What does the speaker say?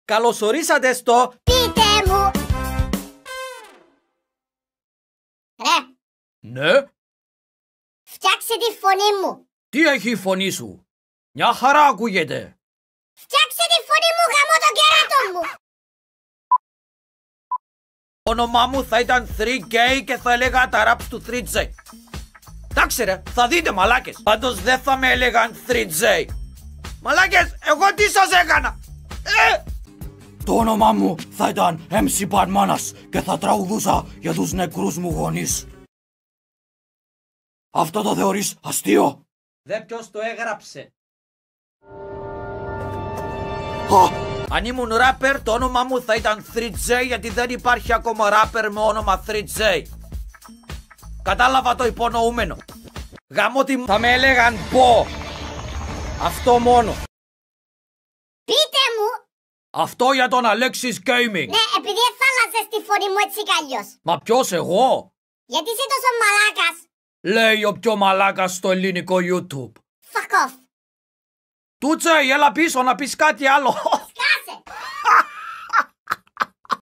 Καλωσορίσατε στο... Πείτε μου! Ρε! Ναι? Φτιάξε τη φωνή μου! Τι έχει η φωνή σου? Μια χαρά ακούγεται. Φτιάξε τη φωνή μου, γαμώ το κέρατο μου! Το όνομά μου θα ήταν 3K και θα έλεγα τα raps του 3J. Εντάξει ρε, θα δείτε μαλάκες. Πάντως δεν θα με έλεγαν 3J. Μαλάκες, εγώ τι σας έκανα? Το όνομά μου θα ήταν MC Πανμάνας και θα τραγουδούσα για τους νεκρούς μου γονείς. Αυτό το θεωρείς αστείο? Δε ποιος το έγραψε. Αν ήμουν ράπερ, το όνομα μου θα ήταν 3J, γιατί δεν υπάρχει ακόμα ράπερ με όνομα 3J. Κατάλαβα το υπονοούμενο. Γαμώτι θα με έλεγαν Μπο. Αυτό μόνο. Πείτε μου! Αυτό για τον Alexis Gaming. Ναι, επειδή εθάλασσες τη φωνή μου έτσι κι αλλιώς. Μα ποιος, εγώ? Γιατί είσαι τόσο μαλάκας. Λέει ο πιο μαλάκας στο ελληνικό YouTube. Fuck off. Τούτσε, έλα πίσω να πεις κάτι άλλο.